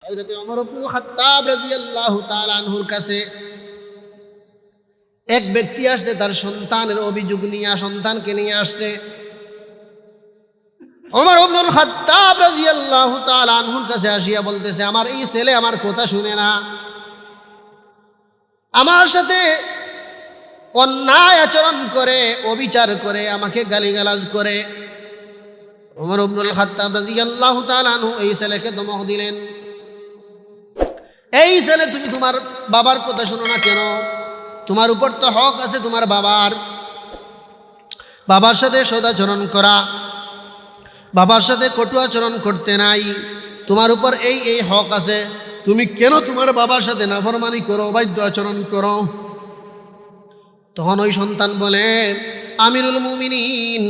হযরত ওমর ইবনুল খাত্তাব রাদিয়াল্লাহু তাআলা আনহুর কাছে এক ব্যক্তি আসছে, তার সন্তানের অভিযোগ নিয়ে সন্তানকে নিয়ে আসছে। ওমর ইবনুল খাত্তাব রাদিয়াল্লাহু তাআলা আনহুর কাছে আসিয়া বলতেছে, আমার এই ছেলে আমার কথা শুনে না, আমার সাথে অন্যায় আচরণ করে, অবিচার করে, আমাকে গালিগালাজ করে। ওমর ইবনুল খাত্তাব রাদিয়াল্লাহু তাআলা আনহু এই ছেলেকে ধমক দিলেন, এই ছেলে, তুমি তোমার বাবার কথা শোনো না কেন? তোমার উপর তো হক আছে তোমার বাবার সাথে সদাচরণ করা, বাবার সাথে কটু আচরণ করতে নাই, তোমার উপর এই হক আছে। তুমি কেন তোমার বাবার সাথে নাফরমানি করো, অবাধ্য আচরণ করো? তখন ওই সন্তান বলে, আমিরুল মুমিনিন,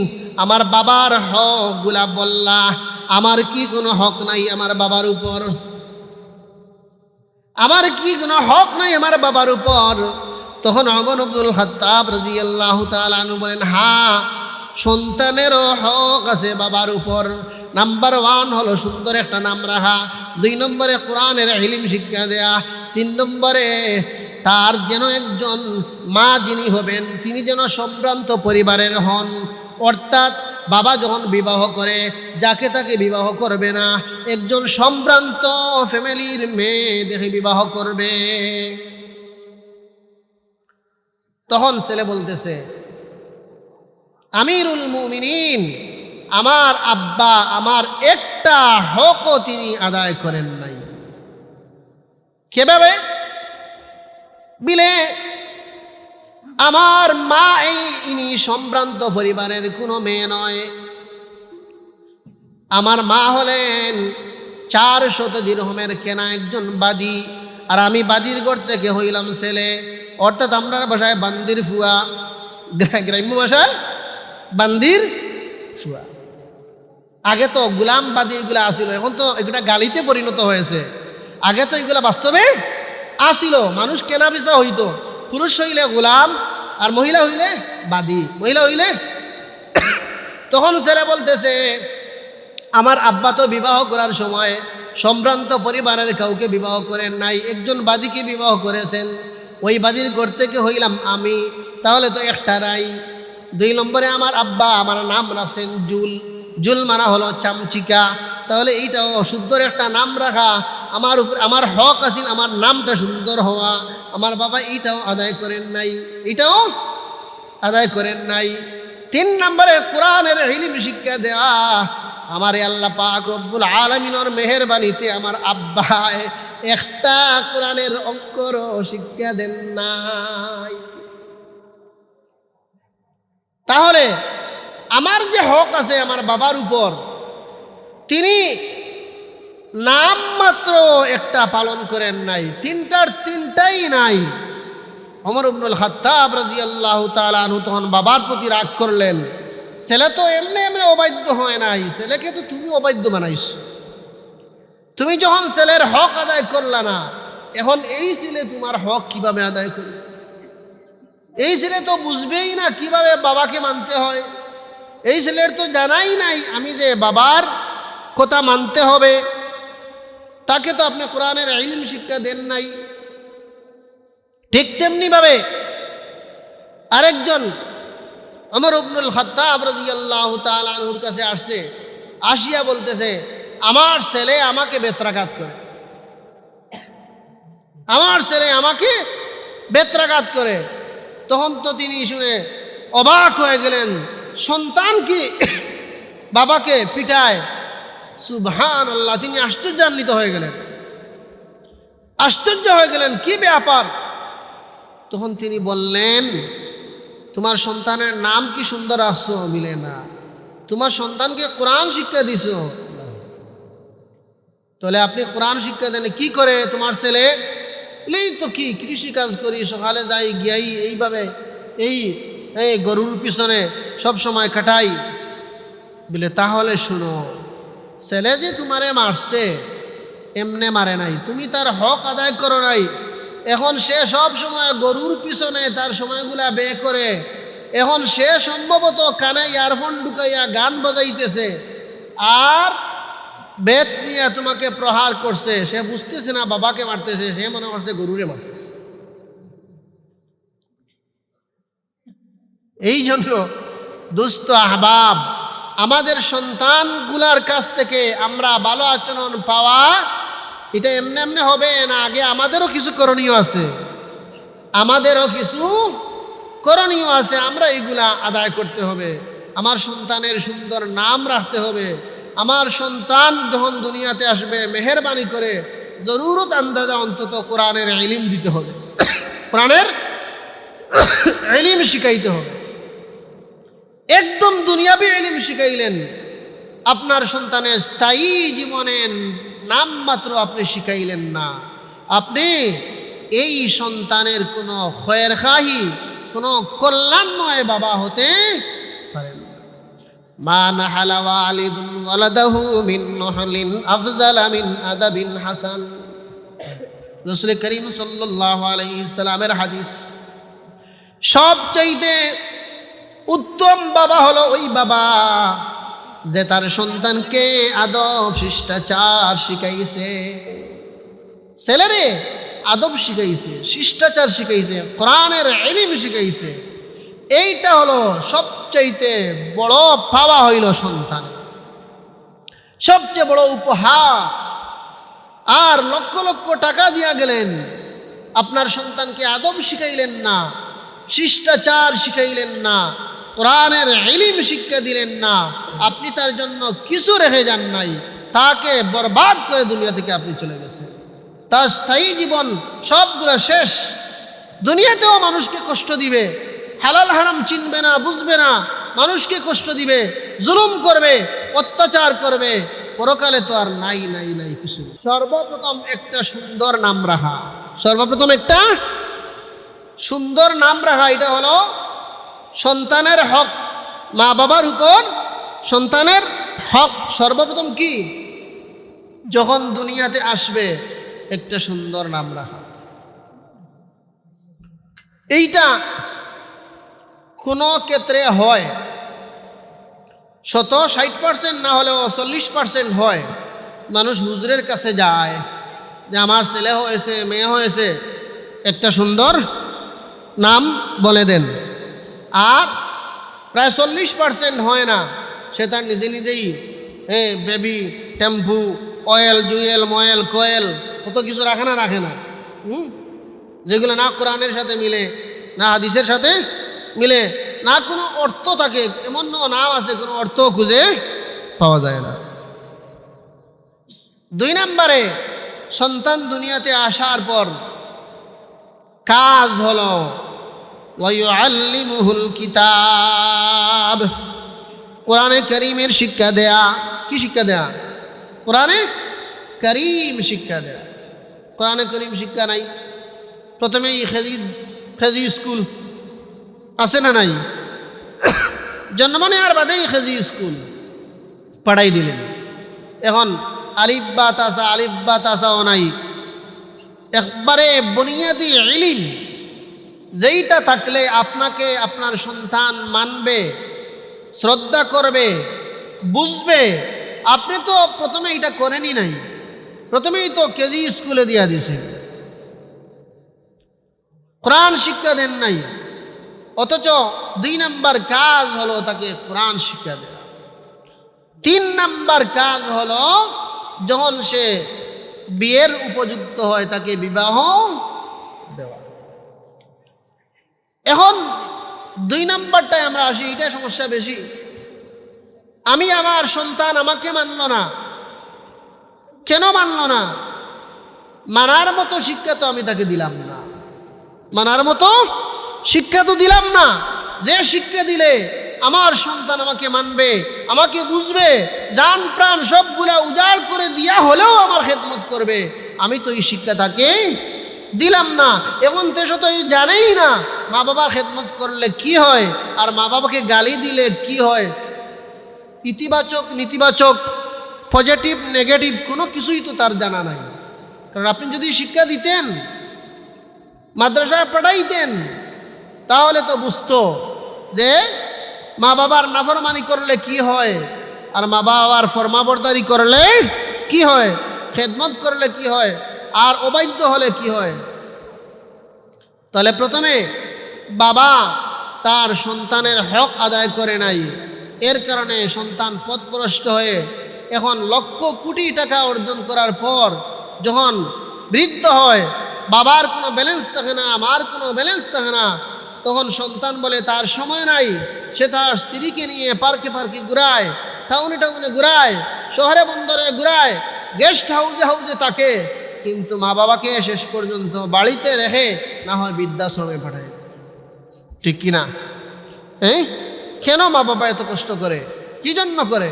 আমার বাবার হক গুলা বললা, আমার কি কোনো হক নাই আমার বাবার উপর? আমার কি কোনো হক নাই আমার বাবার উপর? তখন ওমর ইবনুল খাত্তাব রাদিয়াল্লাহু তাআলা আনহু বলেন, হ্যাঁ, সন্তানেরও হক আছে বাবার উপর। নাম্বার 1 হলো সুন্দর একটা নাম রাখা, 2 নম্বরে কোরআনের ইলম শিক্ষা দেয়া, 3 নম্বরে তার যেন একজন মা যিনি হবেন তিনি যেন সম্ভ্রান্ত পরিবারের হন। অর্থাৎ বাবা যখন বিবাহ করে যাকে তাকে বিবাহ করবে না, একজন সম্ভ্রান্ত ফ্যামিলির মেয়ে দেখে বিবাহ করবে। তখন ছেলে বলতেছে, আমিরুল মুমিনিন, আমার আব্বা আমার একটা হকও তিনি আদায় করেন নাই। কিভাবে? বিলে আমার মা ইনি সম্ভ্রান্ত পরিবারের কোনো মেয়ে নয়, আমার মা হলেন 400 দিরহামের কেনা একজন বাদী, আর আমি বাদীর ঘর থেকে হইলাম ছেলে। অর্থাৎ আমরা ভাষায় বান্দির ফুয়া, গ্রাম্য ভাষায় বান্দির ফুয়া। আগে তো গুলাম বাদী এগুলা আসিল, এখন তো এগুলা গালিতে পরিণত হয়েছে। আগে তো এগুলা বাস্তবে আসিল, মানুষ কেনা বেচা হইতো, পুরুষ হইলে গোলাম আর মহিলা হইলে বাদী, মহিলা হইলে। তখন ছেলে বলতেছে, আমার আব্বা তো বিবাহ করার সময় সম্ভ্রান্ত পরিবারের কাউকে বিবাহ করেন নাই, একজন বাদীকে বিবাহ করেছেন, ওই বাদীর ঘর থেকে হইলাম আমি, তাহলে তো একটা রাই। 2 নম্বরে আমার আব্বা আমার নাম রাখছেন জুল মানা হলো চামচিকা, তাহলে এইটাও সুন্দর একটা নাম রাখা, আমার উপর আমার হক আছিল আমার নামটা সুন্দর হওয়া, আমার বাবা এইটাও আদায় করেন নাই, এইটাও আদায় করেন নাই। 3 নম্বরে কোরআনের ইলম শিক্ষা দেওয়া, আমার আল্লাহ পাক রব্বুল আলামিনের মেহেরবানিতে আমার আব্বা একটা কোরআনের অক্ষরও শিক্ষা দেন নাই। তাহলে আমার যে হক আছে আমার বাবার উপর, তিনি নাম মাত্র একটা পালন করেন নাই, 3টাই নাই। ওমর ইবনুল খাত্তাব রাদিয়াল্লাহু তাআলা আনহু তখন বাবার প্রতি রাগ করলেন, ছেলে তো এমনি অবাধ্য হয় নাই, ছেলেকে তো তুমি অবাধ্য বানাইছ। তুমি যখন ছেলের হক আদায় করলা না, এখন এই ছেলে তোমার হক কিভাবে আদায় করবে? এই ছেলে তো বুঝবেই না কিভাবে বাবাকে মানতে হয়, এই ছেলের তো জানাই নাই আমি যে বাবার কথা মানতে হবে, তাকে তো আপনি কোরআনের ইলম শিক্ষা দেন নাই। ঠিক তেমনি ভাবে আরেকজন ওমর ইবনুল খাত্তাব রাদিয়াল্লাহু তাআলা আনহুর কাছে আসছে, আসিয়া বলতেছে, আমার ছেলে আমাকে বেত্রাঘাত করে, আমার ছেলে আমাকে বেত্রাঘাত করে। তখন তো তিনি শুনে অবাক হয়ে গেলেন, সন্তান কি বাবাকে পিটায়? সুবহানাল্লাহ, তিনি আশ্চর্যান্বিত হয়ে গেলেন, আশ্চর্য হয়ে গেলেন, কি ব্যাপার? তখন তিনি বললেন, তোমার সন্তানের নাম কি সুন্দর রাখছো? মিলে না। তোমার সন্তানকে কোরআন শিক্ষা দিছো, তাহলে আপনি কোরআন শিক্ষা দেন কি করে? তোমার ছেলে এই তো কি কৃষি কাজ করি, সকালে যাই গিয়াই এইভাবে এই গরুর পিছনে সব সময় কাটাই। বলে তাহলে শুনো, ছেলে যে তোমারে মারছে এমনে মারে নাই, তুমি তার হক আদায় করো নাই। এখন সে সব সময় গরুর পিছনে তার সময়গুলা ব্যয় করে, এখন সে সম্ভবত কানে ইয়ারফোন ঢুকাইয়া গান বাজাইতেছে, আর বেত নিয়ে তোমাকে প্রহার করছে, সে বুঝতেছে না বাবাকে মারতেছে, সে মনে করছে গরুরে মারতেছে। এই জন্য দুস্থ আহবাব, আমাদের সন্তানগুলার কাছ থেকে আমরা ভালো আচরণ পাওয়া এটা এমনি এমনি হবে না, আগে আমাদেরও কিছু করণীয় আছে, আমাদেরও কিছু করণীয় আছে, আমরা এগুলা আদায় করতে হবে। আমার সন্তানের সুন্দর নাম রাখতে হবে। আমার সন্তান যখন দুনিয়াতে আসবে, মেহেরবানি করে জরুরত আন্দাজা অন্তত কোরআনের ইলম দিতে হবে, কোরআনের ইলম শিখাইতে হবে। একদম দুনিয়াবি ইলম শিখাইলেন, আপনার সন্তানের স্থায়ী জীবনের নাম মাত্র আপনি শিখাইলেন না, আপনি এই সন্তানের কোনো খয়েরখাহি, কোনো কল্যাণময় বাবা হতে পারেন না। মা নাহালা ওয়ালিদুন ওয়ালাদাহু মিন নহলিন আফজালা মিন আদাবিন হাসান। রাসূল করিম সাল্লাল্লাহু আলাইহি সাল্লামের হাদিস। সবচাইতে উত্তম বাবা হলো ওই বাবা যে তার সন্তানকে আদব শিষ্টাচার শিখাইছে। ছেলেরে আদব শিখাইছে, শিষ্টাচার শিখাইছে, কোরআনের ইলম শিখাইছে। এইটা হলো সবচাইতে বড় পাওয়া হইল সন্তান, সবচেয়ে বড় উপহার। আর লক্ষ লক্ষ টাকা দিয়া গেলেন, আপনার সন্তানকে আদব শিখাইলেন না, শিষ্টাচার শিখাইলেন না, কোরআনের ইলম শিক্ষা দিলেন না, আপনি তার জন্য কিছু রেখে যান নাই, তাকে বরবাদ করে দুনিয়া থেকে আপনি চলে গেছেন। তার স্থায়ী জীবন সবগুলো শেষ। দুনিয়াতেও মানুষকে কষ্ট দিবে, হালাল হারাম চিনবে না, বুঝবে না, মানুষকে কষ্ট দিবে, জুলুম করবে, অত্যাচার করবে, পরকালে তো আর নাই নাই নাই কিছু। সর্বপ্রথম একটা সুন্দর নাম রাখা, সর্বপ্রথম একটা সুন্দর নাম রাখা, এটা হলো সন্তানের হক। মা বাবার উপর সন্তানের হক সর্বপ্রথম কি? যখন দুনিয়াতে আসবে একটা সুন্দর নাম রাখা। এইটা কোনো ক্ষেত্রে হয়, 60% না হলেও 40% হয়। মানুষ হুজুরের কাছে যায় যে আমার ছেলে হয়েছে, মেয়ে হয়েছে, একটা সুন্দর নাম বলে দেন। আর প্রায় 40% হয় না, সে তার নিজে নিজেই বেবি, টেম্পু, অয়েল, জুয়েল, ময়েল, কোয়েল, কত কিছু রাখে না যেগুলো না কোরআনের সাথে মিলে, না হাদিসের সাথে মিলে, না কোনো অর্থ থাকে। এমন নাম আছে কোনো অর্থ খুঁজে পাওয়া যায় না। 2 নম্বরে, সন্তান দুনিয়াতে আসার পর কাজ হলো ওয়ায়ুআল্লিমুহুল কিতাব, কোরআনে কারীমের শিক্ষা দেয়া। কি শিক্ষা দেয়া? কোরআনে কারীম শিক্ষা দেয়া। কোরআনে কারীম শিক্ষা নাই, প্রথমেই খেজি স্কুল আছে না নাই? জন্ম নেওয়ার বাদেই খেজি স্কুল পড়াই দিলেন। এখন আলিফ বা তাসা, আলিফ বা তাসাও নাই, একবারে বুনিয়াদি ইলম যেইটা থাকলে আপনাকে আপনার সন্তান মানবে, শ্রদ্ধা করবে, বুঝবে। আপনি তো প্রথমে এটা করেনই নাই, প্রথমেই তো কেজি স্কুলে দিয়া দিয়েছেন, কোরআন শিক্ষা দেন নাই। অথচ 2 নম্বর কাজ হলো তাকে কোরআন শিক্ষা দেওয়া। 3 নম্বর কাজ হলো যখন সে বিয়ের উপযুক্ত হয় তাকে বিবাহ দেওয়া। এখন 2 নম্বরটায় আমরা আসি, এটা সমস্যা বেশি। আমি আমার সন্তান আমাকে মানল না, কেন মানল না? মানার মতো শিক্ষা তো আমি তাকে দিলাম না, মানার মতো শিক্ষা তো দিলাম না। যে শিক্ষা দিলে আমার সন্তান আমাকে মানবে, আমাকে বুঝবে, জান প্রাণ সবগুলা উজাড় করে দিয়া হলেও আমার খেদমত করবে, আমি তো এই শিক্ষা তাকে দিলাম না। এখন দেশ তো জানেই না মা বাবার খেদমত করলে কি হয়, আর মা বাবাকে গালি দিলে কি হয়। ইতিবাচক, নেতিবাচক, পজিটিভ, নেগেটিভ কোনো কিছুই তো তার জানা নাই। কারণ আপনি যদি শিক্ষা দিতেন, মাদ্রাসায় পড়াইতেন, তাহলে তো বুঝতো যে মা বাবার নাফরমানি করলে কি হয়, আর মা বাবার ফরমাবরদারি করলে কি হয়, খেদমত করলে কি হয়, আর অবাধ্য হলে কি হয়। তাহলে প্রথমে বাবা তার সন্তানের হক আদায় করে নাই, এর কারণে সন্তান পথভ্রষ্ট হয়ে এখন লক্ষ কোটি টাকা অর্জন করার পর যখন বৃদ্ধ হয়, বাবার কোনো ব্যালেন্স থাকে না, মার কোনো ব্যালেন্স থাকে না, তখন সন্তান বলে তার সময় নাই, সে তার স্ত্রীকে নিয়ে পার্কে পার্কে ঘুরায়, টাউনে টাউনে ঘুরায়, শহরে বন্দরে ঘুরায়, গেস্ট হাউসে হাউসে থাকে, কিন্তু মা বাবাকে শেষ পর্যন্ত বাড়িতে রেখে না হয় বৃদ্ধাশ্রমে পাঠায়। ঠিক কিনা? কেন মা বাবা এত কষ্ট করে, কি জন্য করে?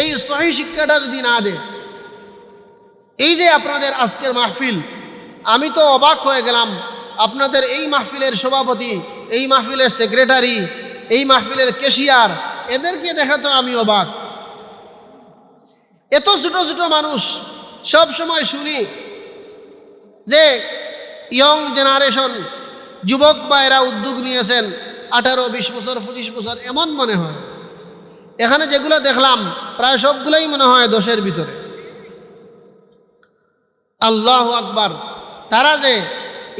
এই সহি শিক্ষাটা যদি না দেয়, এই যে আপনাদের আজকের মাহফিল, আমি তো অবাক হয়ে গেলাম। আপনাদের এই মাহফিলের সভাপতি, এই মাহফিলের সেক্রেটারি, এই মাহফিলের ক্যাশিয়ার, এদেরকে দেখা তো আমি অবাক। এত ছোট ছোট মানুষ, সব সময় শুনি যে ইয়ং জেনারেশন, যুবক বা এরা উদ্যোগ নিয়েছেন 18, 20 বছর, 25 বছর, এমন মনে হয়। এখানে যেগুলো দেখলাম প্রায় সবগুলোই মনে হয় 10-এর ভিতরে। আল্লাহু আকবার। তারা যে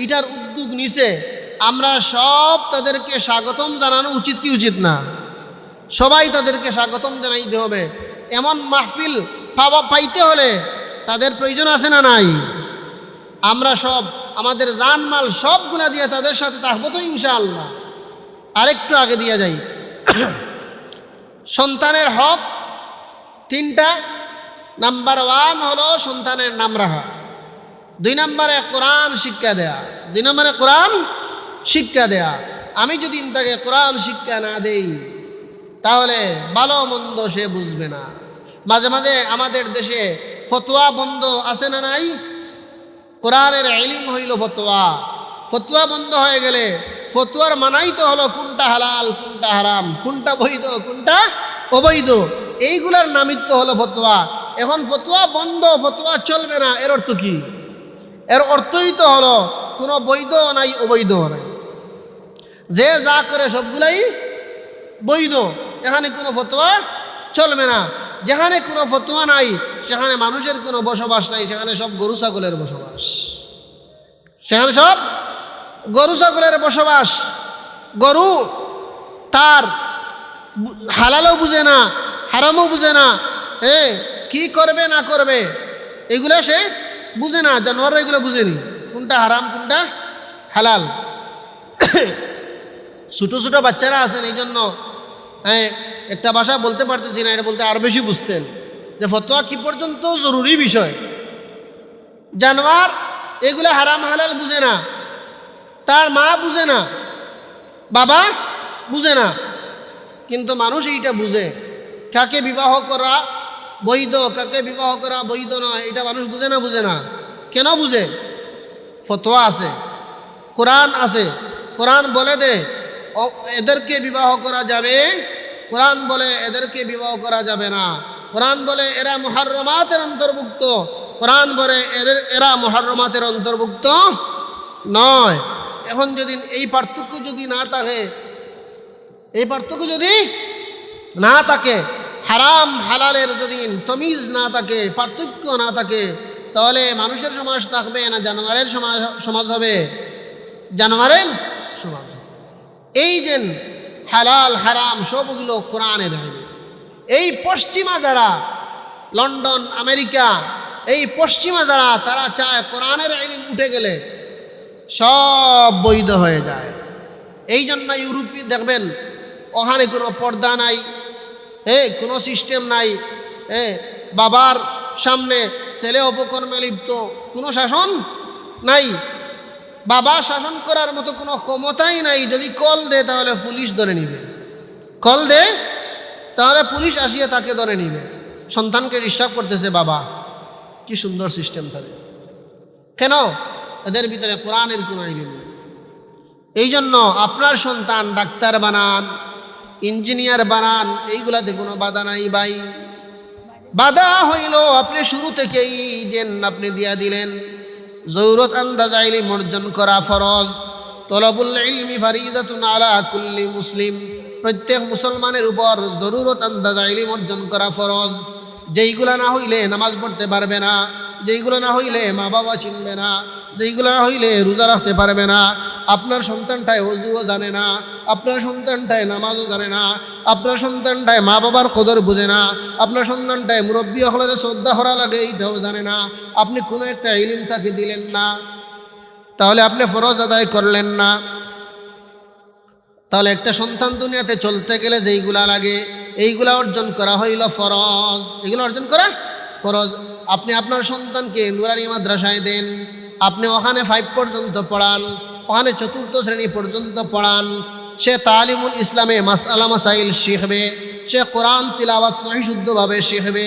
এটার উদ্যোগ নিছে, আমরা সব তাদেরকে স্বাগতম জানানো উচিত কি উচিত না? সবাই তাদেরকে স্বাগতম জানাইতে হবে। এমন মাহফিল পাইতে হলে তাদের প্রয়োজন আছে না নাই? আমরা সব আমাদের জানমাল সবগুলা দিয়ে তাদের সাথে থাকবো তো ইনশাআল্লাহ। আরেকটু আগে দিয়ে যাই। সন্তানের হক 3টা। নাম্বার 1 হলো সন্তানের নাম রাখা, 2 নম্বরে কোরআন শিক্ষা দেয়া, 2 নম্বরে কোরআন শিক্ষা দেয়া। আমি যদি তাকে কোরআন শিক্ষা না দেই তাহলে ভালো মন্দ সে বুঝবে না। মাঝে মাঝে আমাদের দেশে ফতোয়া বন্ধ আছে না নাই? কোরআনের ইলম হইল ফতোয়া। ফতোয়া বন্ধ হয়ে গেলে ফতোয়ার মানাই তো হলো কোনটা হালাল কোনটা হারাম, কোনটা বৈধ কোনটা অবৈধ, এইগুলার নামই তো হলো ফতোয়া। এখন ফতোয়া বন্ধ, ফতোয়া চলবে না, এর অর্থ কি? এর অর্থই তো হলো কোনো বৈধ নাই অবৈধ নাই, যে যা করে সবগুলাই বৈধ, এখানে কোনো ফতোয়া চলবে না। যেখানে কোনো ফতোয়া নাই সেখানে মানুষের কোনো বসবাস নাই, সেখানে সব গরু ছাগলের বসবাস, সেখানে সব গরু ছাগলের বসবাস। গরু তার হালালও বুঝে না, হারামও বুঝে না, কি করবে না করবে এগুলো সে বুঝে না। জানোয়াররা এগুলো বুঝেনি, কোনটা হারাম কোনটা হালাল। ছোটো ছোটো বাচ্চারা আছেন, এই জন্য একটা ভাষা বলতে পারতেছি না, এটা বলতে আরও বেশি বুঝতেন যে ফতোয়া কি পর্যন্ত জরুরি বিষয়। জানোয়ার এগুলো হারাম হালাল বুঝে না, তার মা বুঝে না, বাবা বুঝে না, কিন্তু মানুষ এইটা বুঝে। কাকে বিবাহ করা বৈধ, কাকে বিবাহ করা বৈধ নয়, এটা মানুষ বুঝে না। বুঝে না কেন বুঝে? ফতোয়া আছে, কোরআন আছে, কোরআন বলে দে এদেরকে বিবাহ করা যাবে, কোরআন বলে এদেরকে বিবাহ করা যাবে না, কোরআন বলে এরা মুহাররমাতের অন্তর্ভুক্ত, কোরআন বলে এরা মুহাররমাতের অন্তর্ভুক্ত নয়। এখন যদি এই পার্থক্য যদি না থাকে, এই পার্থক্য যদি না থাকে, হারাম হালালের যদি তমিজ না থাকে, পার্থক্য না থাকে, তাহলে মানুষের সমাজ থাকবে না জানোয়ারের সমাজ হবে? জানোয়ারের সমাজ। এই যে হালাল হারাম সবগুলো কোরআনের। এই পশ্চিমা যারা, লন্ডন আমেরিকা, এই পশ্চিমা যারা, তারা চায় কোরআনের ইলম উঠে গেলে সব বৈধ হয়ে যায়। এই জন্য ইউরোপে দেখবেন ওখানে কোনো পর্দা নাই, কোনো সিস্টেম নাই, বাবার সামনে ছেলে অপকর্মে লিপ্ত, কোনো শাসন নাই, বাবা শাসন করার মতো কোনো ক্ষমতাই নাই। যদি কল দে তাহলে পুলিশ ধরে নিবে, কল দে তাহলে পুলিশ আসিয়ে তাকে ধরে নিবে। সন্তানকে ডিস্টার্ব করতেছে বাবা, কি সুন্দর সিস্টেম থাকে। কেন? এদের ভিতরে কোরআনের কোনো ইলম নেই। এই জন্য আপনার সন্তান ডাক্তার বানান, ইঞ্জিনিয়ার বানান, এইগুলাতে কোনো বাধা নাই ভাই। বাধা হইল আপনি শুরু থেকেই যেন আপনি দিয়া দিলেন জরুরত আন্দাজা ইলম অর্জন করা ফরজ। তলবুল ইলমি ফারিদাতুন আলা কুল্লি মুসলিম, প্রত্যেক মুসলমানের উপর জরুরত আন্দাজা ইলম অর্জন করা ফরজ। যেইগুলা না হইলে নামাজ পড়তে পারবে না, যেইগুলো না হইলে মা বাবা চিনবে না, যেইগুলো না হইলে রোজা রাখতে পারবে না। আপনার সন্তানটায় অজুও জানে না, আপনার সন্তানটায় নামাজও জানে না, আপনার সন্তানটায় মা বাবার কদর বুঝে না, আপনার সন্তানটায় মুরব্বী হলে শ্রদ্ধা করা লাগে এইটাও জানে না। আপনি কোনো একটা ইলম তাকে দিলেন না, তাহলে আপনি ফরজ আদায় করলেন না। তাহলে একটা সন্তান দুনিয়াতে চলতে গেলে যেইগুলা লাগে এইগুলা অর্জন করা হইল ফরজ, এগুলো অর্জন করা ফরজ। আপনি আপনার সন্তানকে নুরানি মাদ্রাসায় দেন, আপনি ওখানে 5 পর্যন্ত পড়ান, ওখানে 4র্থ শ্রেণী পর্যন্ত পড়ান। সে তালিমুল ইসলামে মাসআলা মাসাইল শিখবে, সে কোরআন তিলাওয়াত সহি শুদ্ধভাবে শিখবে।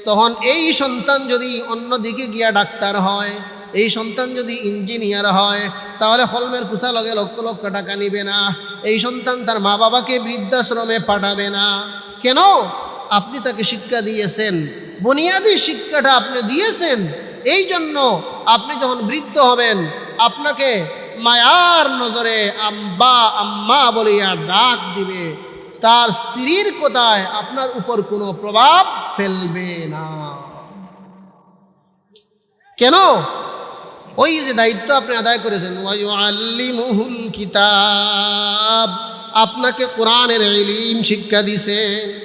তখন এই সন্তান যদি অন্যদিকে গিয়া ডাক্তার হয়, এই সন্তান যদি ইঞ্জিনিয়ার হয়, তাহলে হলমের কুসা লগে লক্ষ লক্ষ টাকা নিবে না। এই সন্তান তার মা বাবাকে বৃদ্ধাশ্রমে পাঠাবে না। কেন? আপনি তাকে শিক্ষা দিয়েছেন, বুনিয়াদী শিক্ষাটা আপনি দিয়েছেন। এই জন্য আপনি যখন বৃদ্ধ হবেন আপনাকে মায়ার নজরে আম্বা আম্মা বলিয়া ডাক দিবে, তার স্ত্রীর কথায় আপনার উপর কোনো প্রভাব ফেলবে না। কেন? ওই যে দায়িত্ব আপনি আদায় করেছেন, ওয়ায়ুআল্লিমুহুল কিতাব, আপনাকে কোরআনের ইলম শিক্ষা দিয়েছেন।